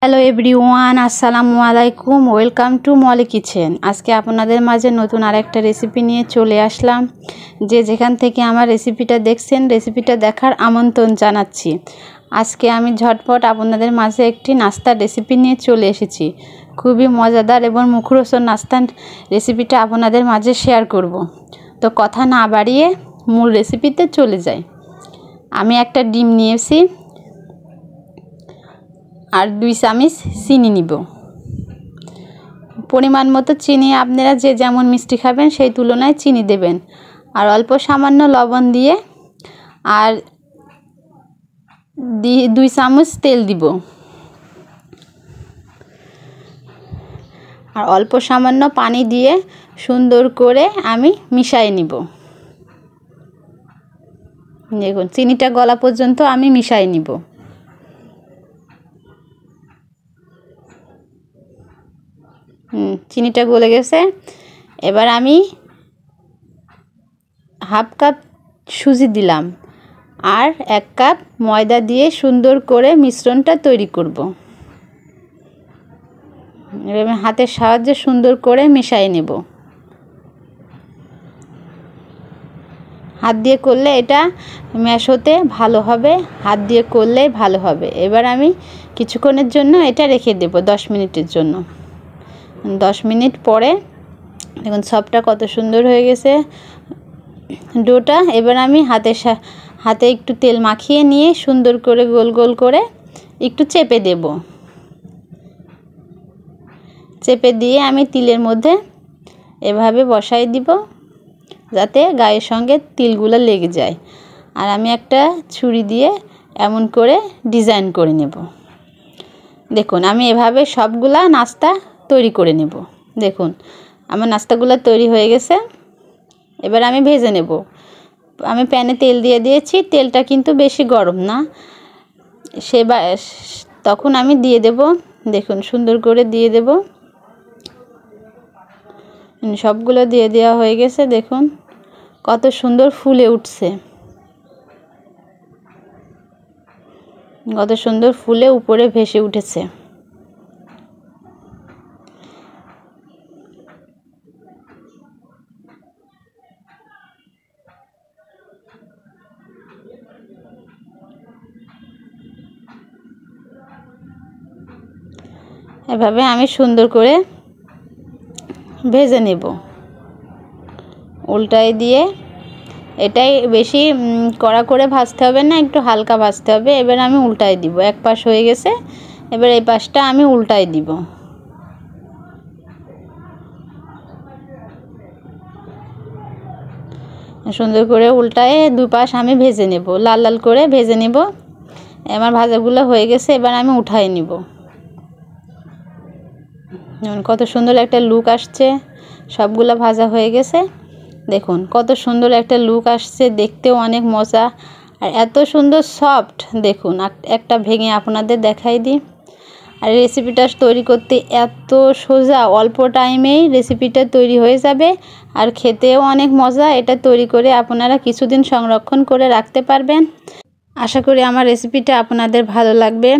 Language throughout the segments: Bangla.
হ্যালো এভরিওয়ান, আসসালামু আলাইকুম। Welcome to Molly kitchen. আজকে আপনাদের মাঝে নতুন আরেকটা রেসিপি নিয়ে চলে আসলাম। যে যেখান থেকে আমার রেসিপিটা দেখছেন, রেসিপিটা দেখার আমন্ত্রণ জানাচ্ছি। আজকে আমি ঝটপট আপনাদের মাঝে একটি নাস্তার রেসিপি নিয়ে চলে এসেছি। খুবই মজাদার এবং মুখরোচক নাস্তার রেসিপিটা আপনাদের মাঝে শেয়ার করব। তো কথা না বাড়িয়ে মূল রেসিপিতে চলে যাই। আমি একটা ডিম নিয়েছি আর 2 চামচ চিনি নিব। পরিমাণ মতো চিনি আপনারা যে যেমন মিষ্টি খাবেন সেই তুলনায় চিনি দেবেন। আর অল্প সামান্য লবণ দিয়ে আর 2 চামচ তেল দিব। আর অল্প সামান্য পানি দিয়ে সুন্দর করে আমি মিশিয়ে নিব। দেখুন চিনিটা গলা পর্যন্ত আমি মিশিয়ে নিব। চিনিটা গলে গেছে। এবার আমি হাফ কাপ সুজি দিলাম আর 1 কাপ ময়দা দিয়ে সুন্দর করে মিশ্রণটা তৈরি করব। এবার আমি হাতের সাহায্যে সুন্দর করে মিশিয়ে নেব। হাত দিয়ে করলে এটা ম্যাশ হতে ভালো হবে, হাত দিয়ে করলেই ভালো হবে। এবার আমি কিছুক্ষণের জন্য এটা রেখে দেব, 10 মিনিটের জন্য। 10 মিনিট পরে দেখুন সবটা কত সুন্দর হয়ে গেছে ডোটা। এবার আমি হাতে একটু তেল মাখিয়ে নিয়ে সুন্দর করে গোল গোল করে একটু চেপে দেব। চেপে দিয়ে আমি তিলের মধ্যে এভাবে বসাই দিব যাতে গায়ের সঙ্গে তিলগুলো লেগে যায়। আর আমি একটা ছুরি দিয়ে এমন করে ডিজাইন করে নেব। দেখুন আমি এভাবে সবগুলা নাস্তা তৈরি করে নেব। দেখুন আমার নাস্তাগুলো তৈরি হয়ে গেছে। এবার আমি ভেজে নেব। আমি প্যানে তেল দিয়ে দিয়েছি, তেলটা কিন্তু বেশি গরম না। তখন আমি দিয়ে দেব। দেখুন সুন্দর করে দিয়ে দেব। সবগুলো দিয়ে দেওয়া হয়ে গেছে। দেখুন কত সুন্দর ফুলে উঠছে, কত সুন্দর ফুলে উপরে ভেসে উঠেছে। এভাবে আমি সুন্দর করে ভেজে নেব উল্টায় দিয়ে। এটাই বেশি কড়া করে ভাজতে হবে না, একটু হালকা ভাজতে হবে। এবার আমি উল্টায় দিব। এক পাশ হয়ে গেছে, এবার এই পাশটা আমি উল্টায় দিব। সুন্দর করে উল্টায় 2 পাশ আমি ভেজে নেব, লাল লাল করে ভেজে নেব। আমার ভাজাগুলো হয়ে গেছে, এবার আমি উঠাই নিব। কত সুন্দর একটা লুক আসছে। সবগুলো ভাজা হয়ে গেছে। দেখুন কত সুন্দর একটা লুক আসছে, দেখতেও অনেক মজা আর এত সুন্দর সফট। দেখুন একটা ভেঙে আপনাদের দেখাই দিই। আর রেসিপিটা তৈরি করতে এত সোজা, অল্প টাইমেই রেসিপিটা তৈরি হয়ে যাবে আর খেতেও অনেক মজা। এটা তৈরি করে আপনারা কিছুদিন সংরক্ষণ করে রাখতে পারবেন। আশা করি আমার রেসিপিটা আপনাদের ভালো লাগবে।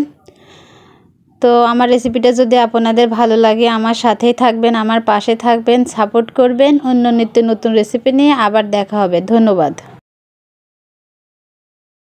তো আমার রেসিপিটা যদি আপনাদের ভালো লাগে আমার সাথেই থাকবেন, আমার পাশে থাকবেন, সাপোর্ট করবেন। অন্য নিত্য নতুন রেসিপি নিয়ে আবার দেখা হবে। ধন্যবাদ।